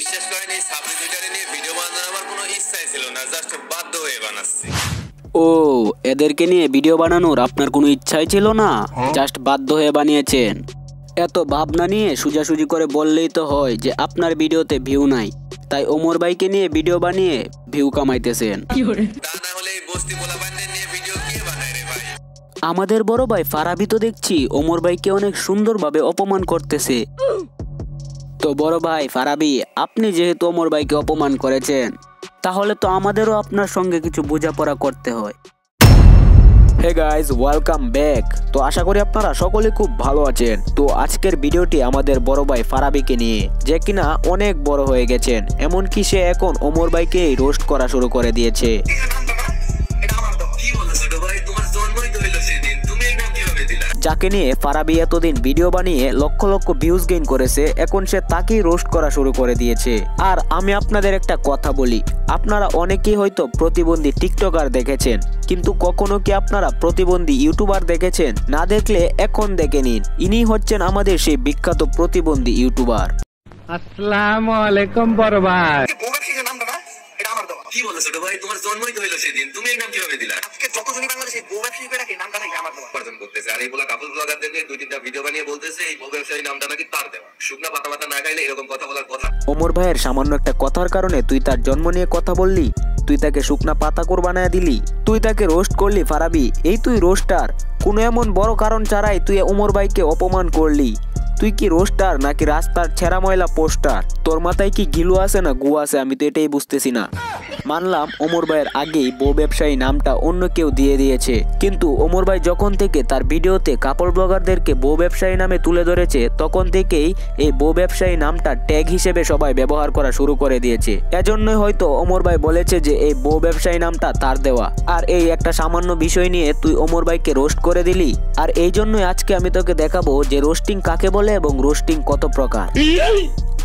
বিশ্বাস করেন এই সাবজেক্ট দুইটারে নিয়ে ভিডিও বানানোর আমার কোনো ইচ্ছাই ছিল না, জাস্ট বাধ্য হয়ে বানাচ্ছি। ও, এদেরকে নিয়ে ভিডিও বানানোর আপনার কোনো ইচ্ছাই ছিল না, জাস্ট বাধ্য হয়ে বানিয়েছেন। এত ভাবনা নিয়ে সোজাসুজি করে বললেই তো হয় যে আপনার ভিডিওতে ভিউ নাই, তাই ওমর ভাইকে নিয়ে ভিডিও বানিয়ে ভিউ কামাইতেছেন। তা না হলে এই বস্তি পোলাপানদের নিয়ে ভিডিও কে বানায় রে ভাই? আমাদের বড় ভাই ফারাবি তো দেখছি ওমর ভাইকে অনেক সুন্দরভাবে অপমান করতেছে। তো বড় ভাই ফারাবি, আপনি যেহেতু ওমর ভাইকে অপমান করেছেন, তাহলে তো আমাদেরও আপনার সঙ্গে কিছু বোঝাপড়া করতে হয়। Hey guys, welcome back. তো আশা করি আপনারা সকলে খুব ভালো আছেন। তো আজকের ভিডিওটি আমাদের বড় ভাই ফারাবিকে নিয়ে, যে কিনা অনেক বড় হয়ে গেছেন, এমনকি সে এখন ওমর ভাইকে রোস্ট করা শুরু করে দিয়েছে। যাকে নিয়ে ফারাবি এতদিন ভিডিও বানিয়ে লক্ষ লক্ষ ভিউজ গেইন করেছে, এখন সে তাকেই রোস্ট করা শুরু করে দিয়েছে। আর আমি আপনাদের একটা কথা বলি, আপনারা অনেকেই হয়তো প্রতিবন্ধী টিকটকার দেখেছেন, কিন্তু কখনো কি আপনারা প্রতিবন্ধী ইউটিউবার দেখেছেন? না দেখলে এখন দেখে নিন, ইনি হচ্ছেন আমাদের সেই বিখ্যাত প্রতিবন্ধী ইউটিউবার। আসসালামু আলাইকুম বড় ভাই। কি বলো ছোট ভাই, তোমার জন্মই তো হইলো সেদিন, তুমি এই নাম কিভাবে দিলা? আজকে যতজনই বাংলাদেশে বউ ব্যবসায়ী করে নাকি নামটা নাকি আমার দেওয়া উপার্জন করতেছে, আর এইগুলা কাপল ব্লগারদের নিয়ে 2-3টা ভিডিও বানিয়ে বলতেছে এই বউ ব্যবসায়ী নামটা নাকি তার দেওয়া। শুকনা পাতা মাথা না খাইলে এরকম কথা বলার কথা। ওমর ভাইয়ের সামান্য একটা কথার কারণে তুই তার জন্ম নিয়ে কথা বললি, তুই তাকে শুকনা পাতা করে বানায় দিলি, তুই তাকে রোস্ট করলি। ফারাবি, এই তুই রোস্টার? কোনো এমন বড় কারণ ছাড়াই তুই ওমর ভাইকে অপমান করলি? তুই কি রোস্টার নাকি রাস্তার ছেঁড়া ময়লা পোস্টার? তোর মাথায় কি গিলু আছে না গু আছে, আমি তো এটাই বুঝতেছি না। মানলাম ওমর ভাইয়ের আগেই বউ ব্যবসায়ী নামটা অন্য কেউ দিয়ে দিয়েছে, কিন্তু ওমর ভাই যখন থেকে তার ভিডিওতে কাপল ব্লগারদেরকে বউ ব্যবসায়ী নামে তুলে ধরেছে, তখন থেকেই এই বউ ব্যবসায়ী নামটা ট্যাগ হিসেবে সবাই ব্যবহার করা শুরু করে দিয়েছে। এজন্যই হয়তো ওমর ভাই বলেছে যে এই বউ ব্যবসায়ী নামটা তার দেওয়া। আর এই একটা সামান্য বিষয় নিয়ে তুই ওমর ভাইকে রোস্ট করে দিলি। আর এই জন্যই আজকে আমি তোকে দেখাবো যে রোস্টিং কাকে বলে এবং রোস্টিং কত প্রকার।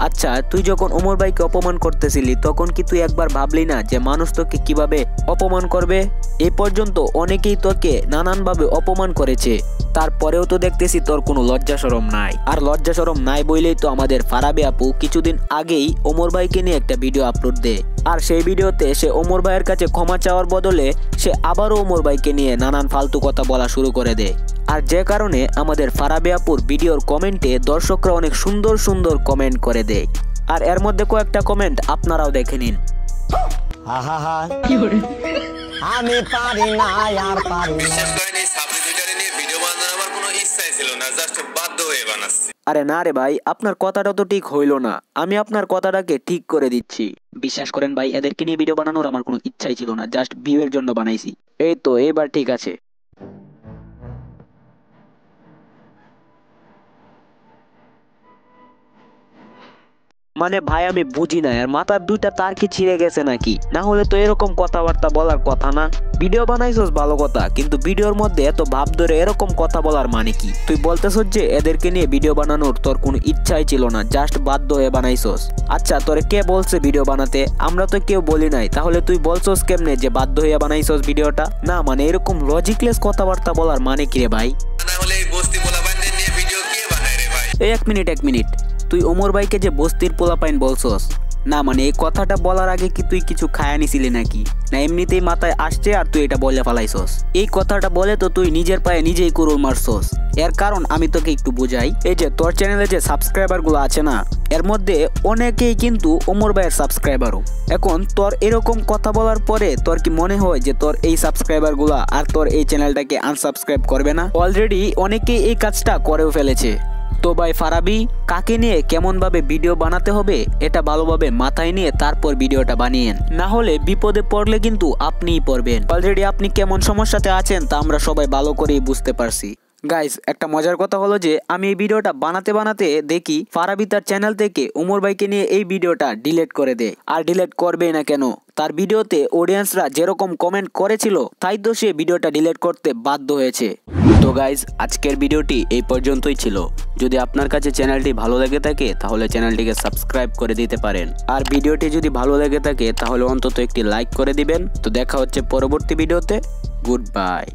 আচ্ছা, তুই যখন ওমর ভাইকে অপমান করতেছিলি, তখন কি তুই একবার ভাবলি না যে মানুষ তোকে কিভাবে অপমান করবে? এই পর্যন্ত অনেকেই তোকে নানানভাবে অপমান করেছে, তারপরেও তো দেখতেছি তোর কোনো লজ্জা শরম নাই। আর লজ্জা শরম নাই বইলেই তো আমাদের ফারাবি আপু কিছুদিন আগেই ওমর ভাইকে নিয়ে একটা ভিডিও আপলোড দেয়, আর সেই ভিডিওতে সে ওমর ভাইয়ের কাছে ক্ষমা চাওয়ার বদলে সে আবারও ওমর ভাইকে নিয়ে নানান ফালতু কথা বলা শুরু করে দেয়। আর যে কারণে আমাদের ফারাবি আপুর ভিডিওর কমেন্টে দর্শকরা অনেক সুন্দর সুন্দর কমেন্ট করে দেয়। আর এর মধ্যে কয়েকটা কমেন্ট আপনারাও দেখে নিন। আমি পারি না আর পারি না। বিশ্বাস করেন এই সাবজেক্ট দুইটারে নিয়ে ভিডিও বানানোর আমার কোনো ইচ্ছাই ছিল না, জাস্ট বাধ্য হয়ে বানাচ্ছি। আরে না রে ভাই, আপনার কথাটা তো ঠিক হইল না, আমি আপনার কথাটাকে ঠিক করে দিচ্ছি। বিশ্বাস করেন ভাই, এদেরকে নিয়ে ভিডিও বানানোর আমার কোনো ইচ্ছাই ছিল না, জাস্ট ভিউ এর জন্য বানাইছি। এই তো এবার ঠিক আছে। মানে ভাই আমি বুঝি না, আর মাথার দুইটা তার কি ছিঁড়ে গেছে নাকি? না হলে তো এরকম কথাবার্তা বলার কথা না। ভিডিও বানাইছস ভালো কথা, কিন্তু ভিডিওর মধ্যে এত ভাব ধরে এরকম কথা বলার মানে কি? তুই বলতেছস যে এদেরকে নিয়ে ভিডিও বানানোর তোর কোনো ইচ্ছাই ছিল না, জাস্ট বাধ্য হয়ে বানাইছস। আচ্ছা, তোরে কে বলছে ভিডিও বানাতে? আমরা তো কেউ বলি নাই, তাহলে তুই বলছস কেমনে যে বাধ্য হয়ে বানাইছস ভিডিওটা? না মানে এরকম লজিকলেস কথাবার্তা বলার মানে কি রে ভাই? না হলে এই বস্তি পোলাপানদের নিয়ে ভিডিও কে বানায় রে ভাই? এই এক মিনিট, তুই ওমর ভাইকে যে বস্তির পোলাপাইন বলছস, না মানে এই কথাটা বলার আগে কি তুই কিছু খায়া নিছিলি নাকি? না এমনিতেই মাথায় আসছে আর তুই এটা বলে ফেলাইছস? এই কথাটা বলে তো তুই নিজের পায়ে নিজেই কুড়ুল মারছস। এর কারণ আমি তোকে একটু বুঝাই। এই যে তোর চ্যানেলে যে সাবস্ক্রাইবার গুলো আছে না, এর মধ্যে অনেকেই কিন্তু ওমর ভাইয়ের সাবস্ক্রাইবারও। এখন তোর এরকম কথা বলার পরে তোর কি মনে হয় যে তোর এই সাবস্ক্রাইবার গুলা আর তোর এই চ্যানেলটাকে আনসাবস্ক্রাইব করবে না? অলরেডি অনেকেই এই কাজটা করেও ফেলেছে। তো ভাই ফারাবি, কাকে নিয়ে কেমন ভাবে ভিডিও বানাতে হবে এটা ভালোভাবে মাথায় নিয়ে তারপর ভিডিওটা বানিয়েন, না হলে বিপদে পড়লে কিন্তু আপনিই পড়বেন। অলরেডি আপনি কেমন সমস্যাতে আছেন তা আমরা সবাই ভালো করেই বুঝতে পারছি। গাইস, একটা মজার কথা হলো যে আমি এই ভিডিওটা বানাতে বানাতে দেখি ফারাবি তার চ্যানেল থেকে ওমর ভাইকে নিয়ে এই ভিডিওটা ডিলিট করে দেয়। আর ডিলিট করবেই না কেন? তার ভিডিওতে অডিয়েন্সরা যেরকম কমেন্ট করেছিল, তাই তো সে ভিডিওটা ডিলিট করতে বাধ্য হয়েছে। তো গাইস, আজকের ভিডিওটি এই পর্যন্তই ছিল। যদি আপনার কাছে চ্যানেলটি ভালো লেগে থাকে তাহলে চ্যানেলটিকে সাবস্ক্রাইব করে দিতে পারেন। আর ভিডিওটি যদি ভালো লেগে থাকে তাহলে অন্তত একটি লাইক করে দিবেন। তো দেখা হচ্ছে পরবর্তী ভিডিওতে। Good bye.